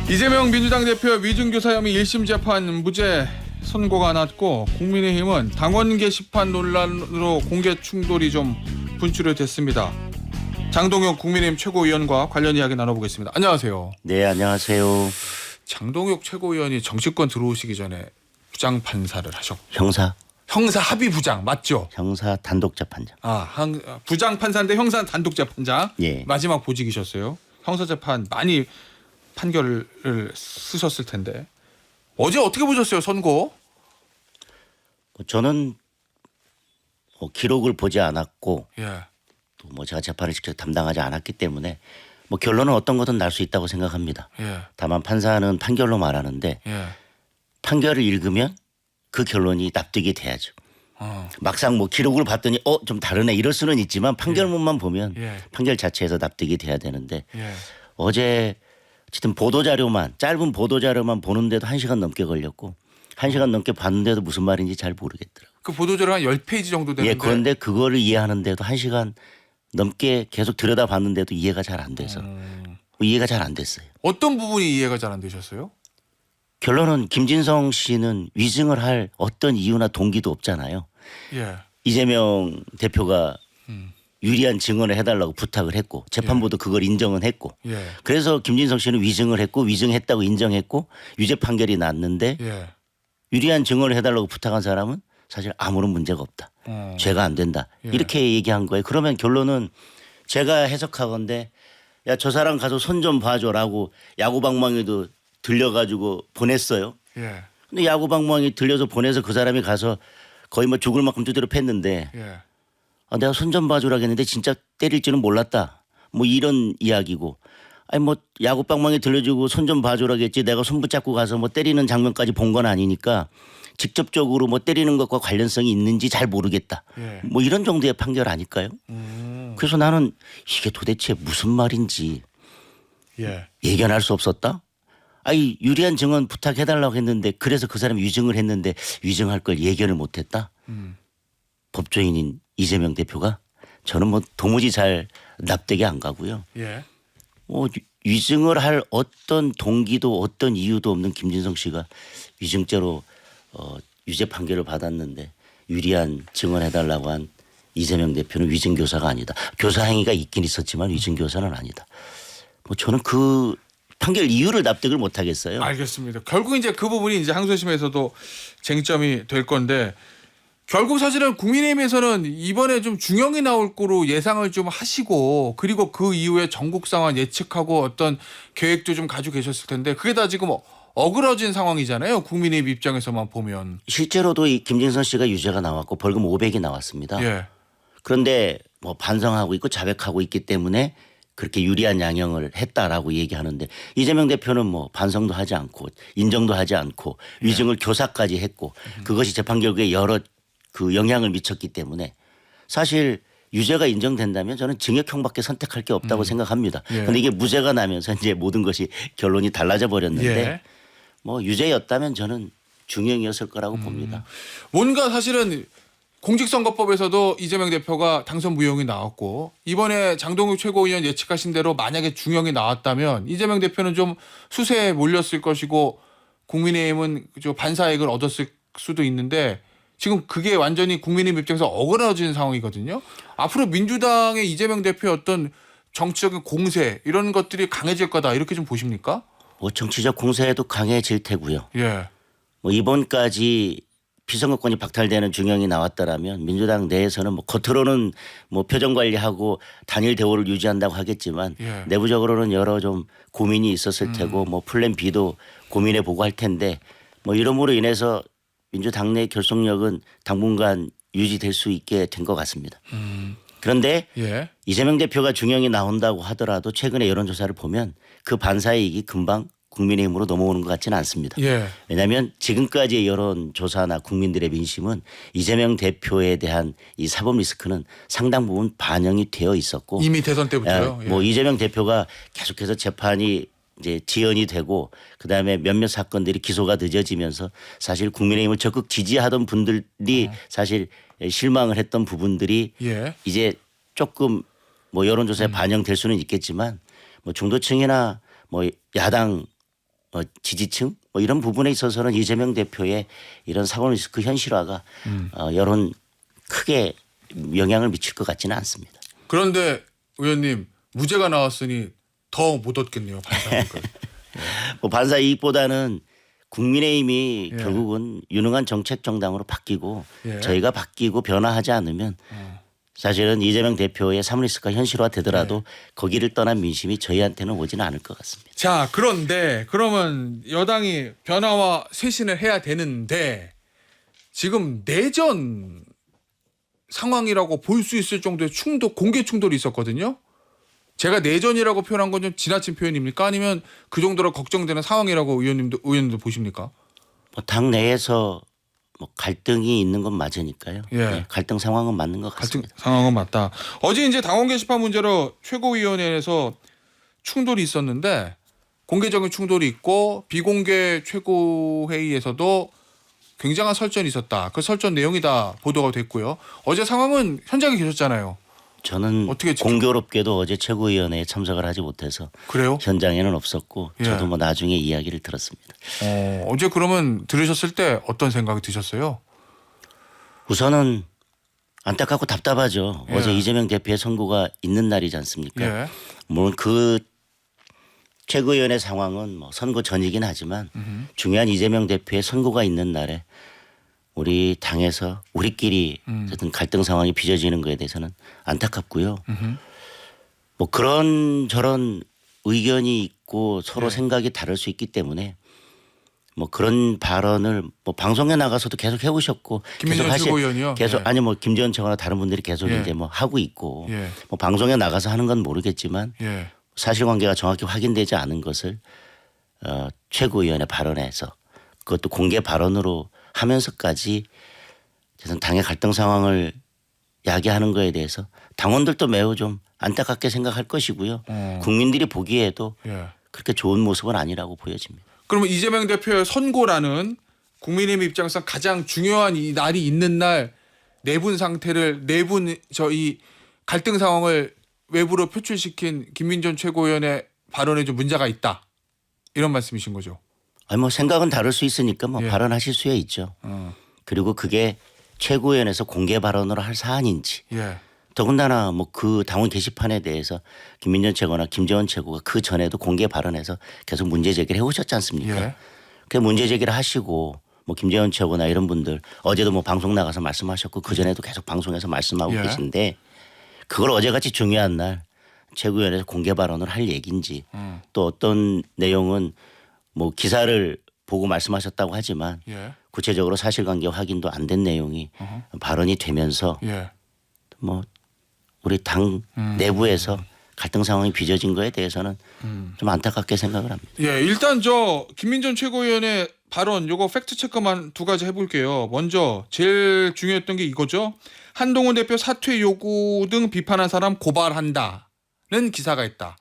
이재명 민주당 대표 위증교사 혐의 1심 재판 무죄 선고가 났고 국민의힘은 당원 게시판 논란으로 공개 충돌이 좀 분출이 됐습니다. 장동혁 국민의힘 최고위원과 관련 이야기 나눠보겠습니다. 안녕하세요. 네, 안녕하세요. 장동혁 최고위원이 정치권 들어오시기 전에 부장판사를 하셨고 형사 합의부장 맞죠? 형사 단독재판장. 부장판사인데 형사 단독재판장. 예. 마지막 보직이셨어요. 형사재판 많이 판결을 쓰셨을 텐데 어제 어떻게 보셨어요, 선고? 저는 기록을 보지 않았고 예. 또 제가 재판을 직접 담당하지 않았기 때문에 결론은 어떤 것은 날 수 있다고 생각합니다. 예. 다만 판사는 판결로 말하는데 예. 판결을 읽으면 그 결론이 납득이 돼야죠. 막상 기록을 봤더니 좀 다르네 이럴 수는 있지만 판결문만 보면 판결 자체에서 납득이 돼야 되는데 어제 어쨌든 짧은 보도자료만 보는데도 1시간 넘게 걸렸고 1시간 넘게 봤는데도 무슨 말인지 잘 모르겠더라고요. 그 보도자료 한 10페이지 정도 되는데. 예, 그런데 그거를 이해하는데도 1시간 넘게 계속 들여다봤는데도 이해가 잘 안 돼서 이해가 잘 안 됐어요. 어떤 부분이 이해가 잘 안 되셨어요? 결론은 김진성 씨는 위증을 할 어떤 이유나 동기도 없잖아요. 예. 이재명 대표가 유리한 증언을 해달라고 부탁을 했고 재판부도 그걸 인정은 했고 그래서 김진성 씨는 위증을 했고 위증했다고 인정했고 유죄 판결이 났는데 유리한 증언을 해달라고 부탁한 사람은 사실 아무런 문제가 없다. 죄가 안 된다. 이렇게 얘기한 거예요. 그러면 결론은 제가 해석하건대 야, 저 사람 가서 손 좀 봐줘라고 야구방망이도 들려가지고 보냈어요. 근데 야구방망이 들려서 보내서 그 사람이 가서 거의 죽을 만큼 두드려 팼는데 내가 손 좀 봐주라고 했는데 진짜 때릴 줄은 몰랐다. 이런 이야기고. 아니 야구방망이 들려주고 손 좀 봐주라고 했지 내가 손 붙잡고 가서 때리는 장면까지 본 건 아니니까 직접적으로 때리는 것과 관련성이 있는지 잘 모르겠다. 이런 정도의 판결 아닐까요? 그래서 나는 이게 도대체 무슨 말인지 예견할 수 없었다. 아니 유리한 증언 부탁해달라고 했는데 그래서 그 사람이 위증을 했는데 위증할 걸 예견을 못했다. 법조인인 이재명 대표가 저는 도무지 잘 납득이 안 가고요. 위증을 할 어떤 동기도 어떤 이유도 없는 김진성 씨가 위증죄로 유죄 판결을 받았는데 유리한 증언해달라고 한 이재명 대표는 위증교사가 아니다. 교사 행위가 있긴 있었지만 위증교사는 아니다. 저는 그 판결 이유를 납득을 못 하겠어요. 알겠습니다. 결국 이제 그 부분이 이제 항소심에서도 쟁점이 될 건데 결국 사실은 국민의힘에서는 이번에 좀 중형이 나올 거로 예상을 좀 하시고 그리고 그 이후에 전국 상황 예측하고 어떤 계획도 좀 가지고 계셨을 텐데 그게 다 지금 어그러진 상황이잖아요. 국민의힘 입장에서만 보면. 실제로도 이 김진선 씨가 유죄가 나왔고 벌금 500이 나왔습니다. 그런데 반성하고 있고 자백하고 있기 때문에 그렇게 유리한 양형을 했다라고 얘기하는데 이재명 대표는 반성도 하지 않고 인정도 하지 않고 위증을 교사까지 했고 그것이 재판 결과에 여러 영향을 미쳤기 때문에 사실 유죄가 인정된다면 저는 징역형밖에 선택할 게 없다고 생각합니다. 그런데 이게 무죄가 나면서 이제 모든 것이 결론이 달라져 버렸는데 유죄였다면 저는 중형이었을 거라고 봅니다. 뭔가 사실은 공직선거법에서도 이재명 대표가 당선 무효형이 나왔고 이번에 장동혁 최고위원 예측하신 대로 만약에 중형이 나왔다면 이재명 대표는 좀 수세에 몰렸을 것이고 국민의힘은 반사액을 얻었을 수도 있는데 지금 그게 완전히 국민의힘 입장에서 어그러진 상황이거든요. 앞으로 민주당의 이재명 대표의 어떤 정치적인 공세 이런 것들이 강해질 거다 이렇게 좀 보십니까? 정치적 공세도 강해질 테고요. 이번까지 피선거권이 박탈되는 중형이 나왔더라면 민주당 내에서는 겉으로는 표정 관리하고 단일 대우를 유지한다고 하겠지만 내부적으로는 여러 좀 고민이 있었을 테고 플랜 B도 고민해 보고 할 텐데 이러므로 인해서 민주당 내 결속력은 당분간 유지될 수 있게 된 것 같습니다. 그런데 이재명 대표가 중형이 나온다고 하더라도 최근에 여론조사를 보면 그 반사이익이 금방 국민의힘으로 넘어오는 것 같지는 않습니다. 왜냐하면 지금까지의 여론조사나 국민들의 민심은 이재명 대표에 대한 이 사법 리스크는 상당 부분 반영이 되어 있었고 이미 대선 때부터요. 이재명 대표가 계속해서 재판이 이제 지연이 되고 그다음에 몇몇 사건들이 기소가 늦어지면서 사실 국민의힘을 적극 지지하던 분들이 사실 실망을 했던 부분들이 이제 조금 여론조사에 반영될 수는 있겠지만 중도층이나 야당 지지층 뭐 이런 부분에 있어서는 이재명 대표의 이런 사고 리스크 현실화가 여론 크게 영향을 미칠 것 같지는 않습니다. 그런데 의원님 무죄가 나왔으니 더 못 얻겠네요. 반사니까. 뭐 반사 이익보다는 국민의힘이 예. 결국은 유능한 정책 정당으로 바뀌고 예. 저희가 바뀌고 변화하지 않으면 사실은 이재명 대표의 사무리스크가 현실화 되더라도 거기를 떠난 민심이 저희한테는 오지는 않을 것 같습니다. 자, 그런데 그러면 여당이 변화와 쇄신을 해야 되는데 지금 내전 상황이라고 볼 수 있을 정도의 충돌, 공개 충돌이 있었거든요. 제가 내전이라고 표현한 건 좀 지나친 표현입니까? 아니면 그 정도로 걱정되는 상황이라고 의원님도 보십니까? 뭐 당 내에서 뭐 갈등이 있는 건 맞으니까요. 예. 네, 갈등 상황은 맞는 것 갈등 같습니다. 상황은 맞다. 어제 이제 당원 게시판 문제로 최고위원회에서 충돌이 있었는데 공개적인 충돌이 있고 비공개 최고회의에서도 굉장한 설전이 있었다. 그 설전 내용이 다 보도가 됐고요. 어제 상황은 현장에 계셨잖아요. 저는 어떻게 공교롭게도 어제 최고위원회에 참석을 하지 못해서 그래요? 현장에는 없었고 예. 저도 뭐 나중에 이야기를 들었습니다. 어제 그러면 들으셨을 때 어떤 생각이 드셨어요? 우선은 안타깝고 답답하죠. 예. 어제 이재명 대표의 선고가 있는 날이지 않습니까? 예. 물론 그 최고위원회 상황은 뭐 선거 전이긴 하지만 중요한 이재명 대표의 선고가 있는 날에 우리 당에서 우리끼리 어쨌든 갈등 상황이 빚어지는 거에 대해서는 안타깝고요. 뭐 그런 저런 의견이 있고 서로 네. 생각이 다를 수 있기 때문에 뭐 그런 발언을 뭐 방송에 나가서도 계속 해오셨고 김민정 최고위원이요? 계속 예. 아니 뭐 김재원 차관이나 다른 분들이 계속 예. 이제 뭐 하고 있고 예. 뭐 방송에 나가서 하는 건 모르겠지만 예. 사실관계가 정확히 확인되지 않은 것을 최고위원회 발언에서 그것도 공개 발언으로 하면서까지 당의 갈등 상황을 야기하는 거에 대해서 당원들도 매우 좀 안타깝게 생각할 것이고요. 국민들이 보기에도 예. 그렇게 좋은 모습은 아니라고 보여집니다. 그러면 이재명 대표의 선고라는 국민의힘 입장에서 가장 중요한 이 날이 있는 날 내분 상태를 저희 갈등 상황을 외부로 표출시킨 김민전 최고위원의 발언에 좀 문제가 있다. 이런 말씀이신 거죠. 아니 뭐 생각은 다를 수 있으니까 뭐 예. 발언하실 수야 있죠. 그리고 그게 최고위원회에서 공개 발언으로 할 사안인지 예. 더군다나 뭐 그 당원 게시판에 대해서 김민전 최고나 김재원 최고가 그 전에도 공개 발언해서 계속 문제 제기를 해오셨지 않습니까? 예. 그 문제 제기를 하시고 뭐 김재원 최고나 이런 분들 어제도 뭐 방송 나가서 말씀하셨고 그 전에도 계속 방송에서 말씀하고 예. 계신데 그걸 어제같이 중요한 날 최고위원회에서 공개 발언을 할 얘기인지 또 어떤 내용은 뭐 기사를 보고 말씀하셨다고 하지만 예. 구체적으로 사실관계 확인도 안 된 내용이 발언이 되면서 예. 뭐 우리 당 내부에서 갈등 상황이 빚어진 거에 대해서는 좀 안타깝게 생각을 합니다. 예, 일단 저 김민전 최고위원의 발언 요거 팩트 체크만 두 가지 해볼게요. 먼저 제일 중요했던 게 이거죠. 한동훈 대표 사퇴 요구 등 비판한 사람 고발한다는 기사가 있다.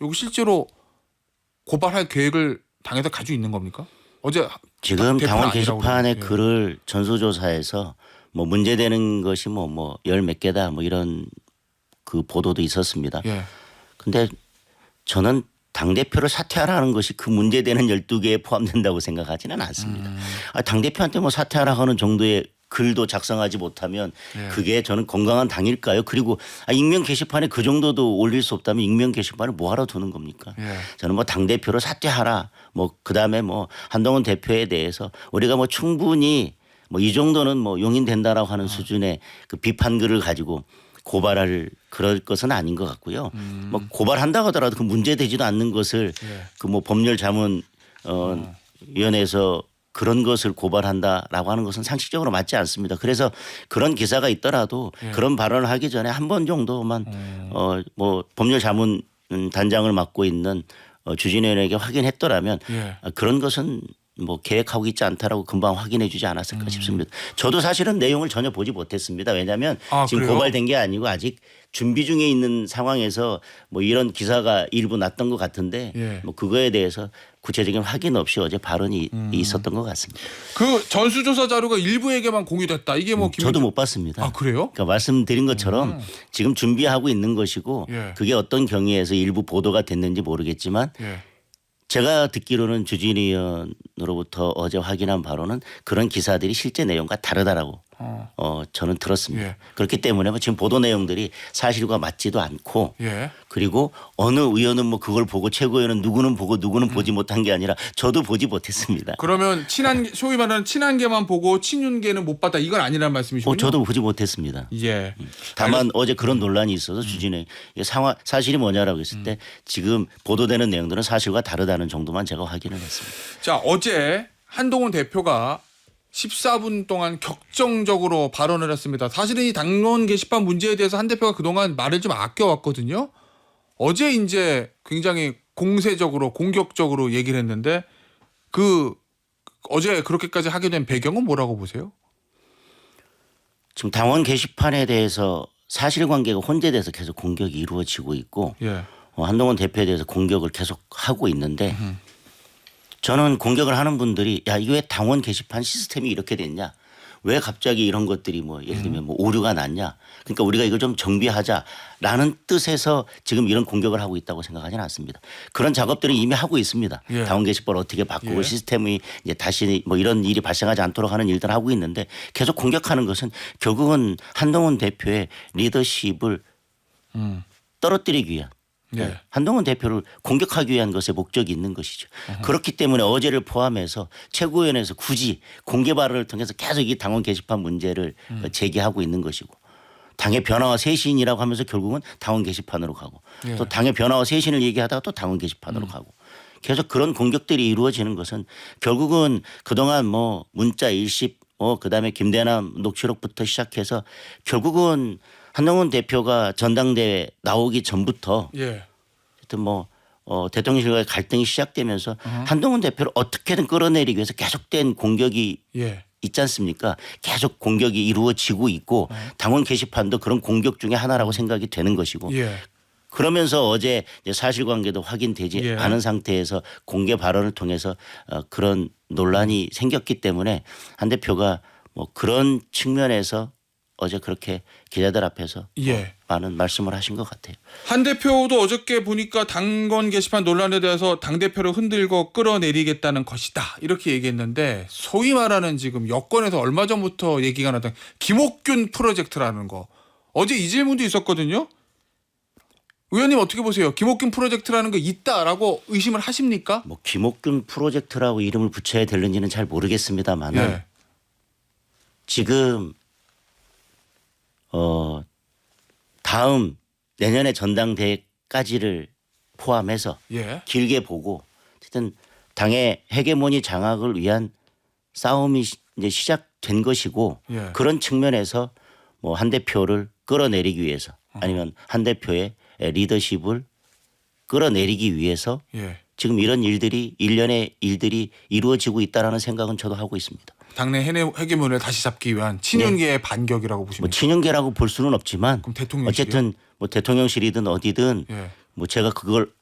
요거 실제로 고발할 계획을 당에서 가지고 있는 겁니까? 어제 지금 대표는 당원 아니라고 게시판에 그러는데. 글을 전수조사해서 뭐 문제되는 것이 뭐 열 몇 개다 뭐 이런 그 보도도 있었습니다. 예. 근데 저는 당대표를 사퇴하라는 것이 그 문제되는 12개에 포함된다고 생각하지는 않습니다. 당대표한테 뭐 사퇴하라 하는 정도의 글도 작성하지 못하면 예. 그게 저는 건강한 당일까요? 그리고 익명 게시판에 그 정도도 올릴 수 없다면 익명 게시판을 뭐하러 두는 겁니까? 예. 저는 뭐 당대표를 사퇴하라 뭐 그다음에 뭐 한동훈 대표에 대해서 우리가 뭐 충분히 뭐 이 정도는 뭐 용인된다라고 하는 수준의 그 비판글을 가지고 고발할 그럴 것은 아닌 것 같고요. 뭐 고발한다고 하더라도 그 문제되지도 않는 것을 예. 그 뭐 법률자문 위원회에서 그런 것을 고발한다라고 하는 것은 상식적으로 맞지 않습니다. 그래서 그런 기사가 있더라도 예. 그런 발언을 하기 전에 한 번 정도만 뭐 법률자문 단장을 맡고 있는 주진위원에게 확인했더라면 예. 그런 것은 뭐 계획하고 있지 않다라고 금방 확인해 주지 않았을까 싶습니다. 저도 사실은 내용을 전혀 보지 못했습니다. 왜냐하면 지금 그래요? 고발된 게 아니고 아직 준비 중에 있는 상황에서 뭐 이런 기사가 일부 났던 것 같은데 예. 뭐 그거에 대해서 구체적인 확인 없이 어제 발언이 있었던 것 같습니다. 그 전수조사 자료가 일부에게만 공유됐다. 이게 뭐 저도 못 봤습니다. 아, 그래요? 그러니까 말씀드린 것처럼 지금 준비하고 있는 것이고 예. 그게 어떤 경위에서 일부 보도가 됐는지 모르겠지만 예. 제가 듣기로는 주진희 의원으로부터 어제 확인한 바로는 그런 기사들이 실제 내용과 다르다라고 저는 들었습니다. 예. 그렇기 때문에 뭐 지금 보도 내용들이 사실과 맞지도 않고 예. 그리고 어느 의원은 뭐 그걸 보고 최고위원은 누구는 보고 누구는 보지 못한 게 아니라 저도 보지 못했습니다. 그러면 소위 말하는 친한계만 보고 친윤계는 못 봤다 이건 아니란 말씀이시군요. 저도 보지 못했습니다. 예. 다만 어제 그런 논란이 있어서 주진의 상황 사실이 뭐냐라고 했을 때 지금 보도되는 내용들은 사실과 다르다는 정도만 제가 확인을 했습니다. 자, 어제 한동훈 대표가 14분 동안 격정적으로 발언을 했습니다. 사실은 이 당론 게시판 문제에 대해서 한 대표가 그동안 말을 좀 아껴왔거든요. 어제 이제 굉장히 공세적으로 공격적으로 얘기를 했는데 어제 그렇게까지 하게 된 배경은 뭐라고 보세요? 지금 당원 게시판에 대해서 사실관계가 혼재돼서 계속 공격이 이루어지고 있고 예. 한동훈 대표에 대해서 공격을 계속 하고 있는데 저는 공격을 하는 분들이 야 이게 왜 당원 게시판 시스템이 이렇게 됐냐? 왜 갑자기 이런 것들이 뭐 예를 들면 뭐 오류가 났냐? 그러니까 우리가 이걸 좀 정비하자라는 뜻에서 지금 이런 공격을 하고 있다고 생각하지는 않습니다. 그런 작업들은 이미 하고 있습니다. 예. 당원 게시판을 어떻게 바꾸고 예. 시스템이 이제 다시 뭐 이런 일이 발생하지 않도록 하는 일들을 하고 있는데 계속 공격하는 것은 결국은 한동훈 대표의 리더십을 떨어뜨리기 위한 예. 한동훈 대표를 공격하기 위한 것에 목적이 있는 것이죠. 그렇기 때문에 어제를 포함해서 최고위원회에서 굳이 공개 발언을 통해서 계속 이 당원 게시판 문제를 제기하고 있는 것이고 당의 변화와 쇄신이라고 하면서 결국은 당원 게시판으로 가고 예. 또 당의 변화와 쇄신을 얘기하다가 또 당원 게시판으로 가고 계속 그런 공격들이 이루어지는 것은 결국은 그동안 뭐 문자 일십 그다음에 김대남 녹취록부터 시작해서 결국은 한동훈 대표가 전당대회 나오기 전부터 예. 하여튼 뭐 대통령실과의 갈등이 시작되면서 한동훈 대표를 어떻게든 끌어내리기 위해서 계속된 공격이 예. 있지 않습니까? 계속 공격이 이루어지고 있고 당원 게시판도 그런 공격 중에 하나라고 생각이 되는 것이고 예. 그러면서 어제 이제 사실관계도 확인되지 예. 않은 상태에서 공개 발언을 통해서 그런 논란이 생겼기 때문에 한 대표가 뭐 그런 측면에서 어제 그렇게 기자들 앞에서 예. 많은 말씀을 하신 것 같아요. 한 대표도 어저께 보니까 당원 게시판 논란에 대해서 당대표를 흔들고 끌어내리겠다는 것이다. 이렇게 얘기했는데 소위 말하는 지금 여권에서 얼마 전부터 얘기가 나던 김옥균 프로젝트라는 거. 어제 이 질문도 있었거든요. 의원님 어떻게 보세요? 김옥균 프로젝트라는 거 있다라고 의심을 하십니까? 뭐 김옥균 프로젝트라고 이름을 붙여야 되는지는 잘 모르겠습니다만 예. 지금 다음 내년에 전당대회까지를 포함해서 예. 길게 보고 어쨌든 당의 헤게모니 장악을 위한 싸움이 이제 시작된 것이고 예. 그런 측면에서 뭐 한 대표를 끌어내리기 위해서 아니면 한 대표의 리더십을 끌어내리기 위해서 예. 지금 이런 일들이 일련의 일들이 이루어지고 있다라는 생각은 저도 하고 있습니다. 당내 헤게모니를 다시 잡기 위한 친윤계의 반격이라고 뭐 보십니까? 친윤계라고 볼 수는 없지만 그럼 대통령실이요? 어쨌든 뭐 대통령실이든 어디든 예. 뭐 제가 그걸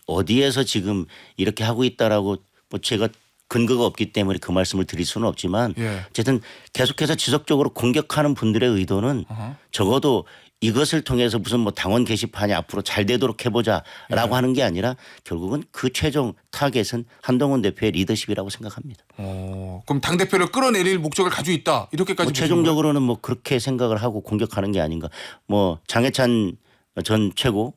어디에서 지금 이렇게 하고 있다라고 뭐 제가 근거가 없기 때문에 그 말씀을 드릴 수는 없지만 예. 어쨌든 계속해서 지속적으로 공격하는 분들의 의도는 적어도 이것을 통해서 무슨 뭐 당원 게시판이 앞으로 잘 되도록 해보자라고 하는 게 아니라 결국은 그 최종 타겟은 한동훈 대표의 리더십이라고 생각합니다. 그럼 당 대표를 끌어내릴 목적을 가지고 있다. 이렇게까지 뭐 최종적으로는 뭐 그렇게 생각을 하고 공격하는 게 아닌가. 뭐 장해찬 전 최고의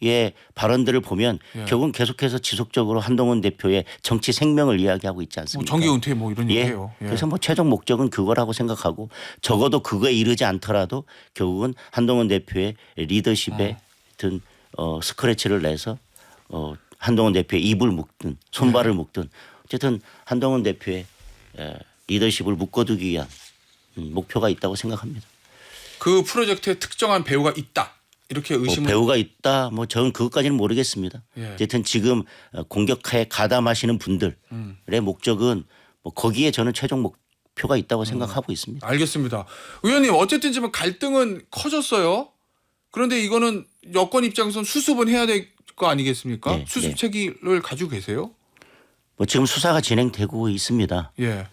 예. 발언들을 보면 예. 결국은 계속해서 지속적으로 한동훈 대표의 정치 생명을 이야기하고 있지 뭐 않습니까? 정기 은퇴 뭐 이런 얘기해요. 예. 그래서 뭐 최종 목적은 그거라고 생각하고 적어도 그거에 이르지 않더라도 결국은 한동훈 대표의 리더십에 든 스크래치를 내서 한동훈 대표의 입을 묶든 손발을 묶든 어쨌든 한동훈 대표의 리더십을 묶어두기 위한 목표가 있다고 생각합니다. 그 프로젝트에 특정한 배우가 있다. 이렇게 뭐 의심을 배우가 있다. 뭐 저는 그것까지는 모르겠습니다. 예. 어쨌든 지금 공격하에 가담하시는 분들의 목적은 뭐 거기에 저는 최종 목표가 있다고 생각하고 있습니다. 알겠습니다. 의원님 어쨌든 지금 갈등은 커졌어요. 그런데 이거는 여권 입장에서는 수습은 해야 될 거 아니겠습니까? 네, 수습 네. 체계를 가지고 계세요? 뭐 지금 수사가 진행되고 있습니다. 예.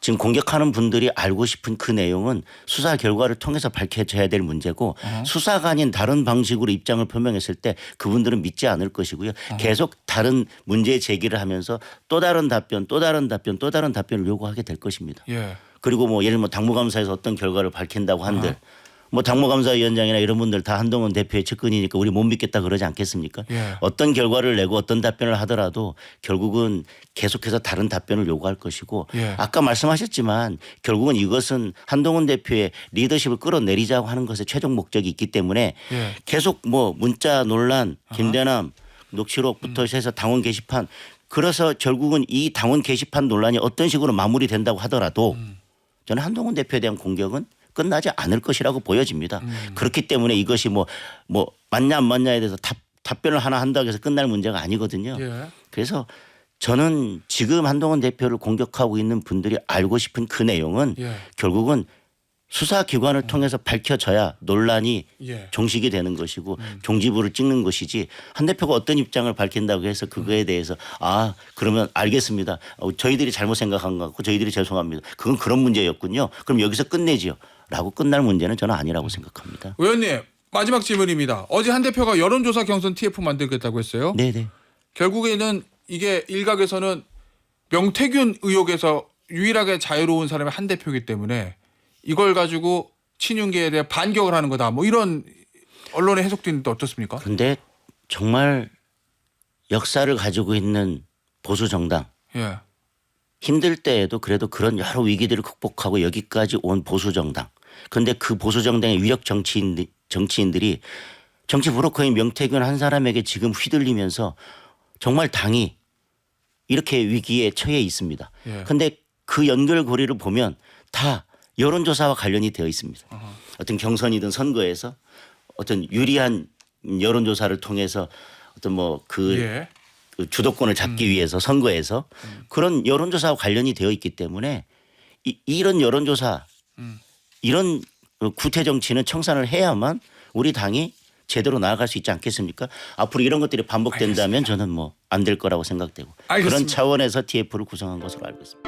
지금 공격하는 분들이 알고 싶은 그 내용은 수사 결과를 통해서 밝혀져야 될 문제고 수사가 아닌 다른 방식으로 입장을 표명했을 때 그분들은 믿지 않을 것이고요. 계속 다른 문제 제기를 하면서 또 다른 답변, 또 다른 답변, 또 다른 답변을 요구하게 될 것입니다. 예. 그리고 뭐 예를 들면 당무감사에서 어떤 결과를 밝힌다고 한들 뭐 당무감사위원장이나 이런 분들 다 한동훈 대표의 측근이니까 우리 못 믿겠다 그러지 않겠습니까? 예. 어떤 결과를 내고 어떤 답변을 하더라도 결국은 계속해서 다른 답변을 요구할 것이고 예. 아까 말씀하셨지만 결국은 이것은 한동훈 대표의 리더십을 끌어내리자고 하는 것에 최종 목적이 있기 때문에 예. 계속 뭐 문자 논란, 김대남 녹취록부터 해서 당원 게시판 그래서 결국은 이 당원 게시판 논란이 어떤 식으로 마무리된다고 하더라도 저는 한동훈 대표에 대한 공격은 끝나지 않을 것이라고 보여집니다. 그렇기 때문에 이것이 뭐 맞냐 안 맞냐에 대해서 답변을 하나 한다고 해서 끝날 문제가 아니거든요. 예. 그래서 저는 지금 한동훈 대표를 공격하고 있는 분들이 알고 싶은 그 내용은 예. 결국은 수사기관을 통해서 밝혀져야 논란이 예. 종식이 되는 것이고 종지부를 찍는 것이지 한 대표가 어떤 입장을 밝힌다고 해서 그거에 대해서 그러면 알겠습니다. 저희들이 잘못 생각한 것 같고 저희들이 죄송합니다. 그건 그런 문제였군요. 그럼 여기서 끝내지요. 라고 끝날 문제는 저는 아니라고 생각합니다. 의원님 마지막 질문입니다. 어제 한 대표가 여론조사 경선 TF 만들겠다고 했어요. 네네. 결국에는 이게 일각에서는 명태균 의혹에서 유일하게 자유로운 사람이 한 대표이기 때문에 이걸 가지고 친윤계에 대해 반격을 하는 거다. 뭐 이런 언론의 해석도 있는데 어떻습니까? 그런데 정말 역사를 가지고 있는 보수 정당 예. 힘들 때에도 그래도 그런 여러 위기들을 극복하고 여기까지 온 보수 정당. 그런데 그 보수 정당의 위력 정치인들이 정치 브로커인 명태균 한 사람에게 지금 휘둘리면서 정말 당이 이렇게 위기에 처해 있습니다. 그런데 그 연결고리를 보면 다 여론조사와 관련이 되어 있습니다. 어떤 경선이든 선거에서 어떤 유리한 여론조사를 통해서 어떤 그 주도권을 잡기 위해서 선거에서 그런 여론조사와 관련이 되어 있기 때문에 이런 여론조사 이런 구태 정치는 청산을 해야만 우리 당이 제대로 나아갈 수 있지 않겠습니까? 앞으로 이런 것들이 반복된다면 저는 안 될 거라고 생각되고 알겠습니다. 그런 차원에서 TF를 구성한 것으로 알고 있습니다.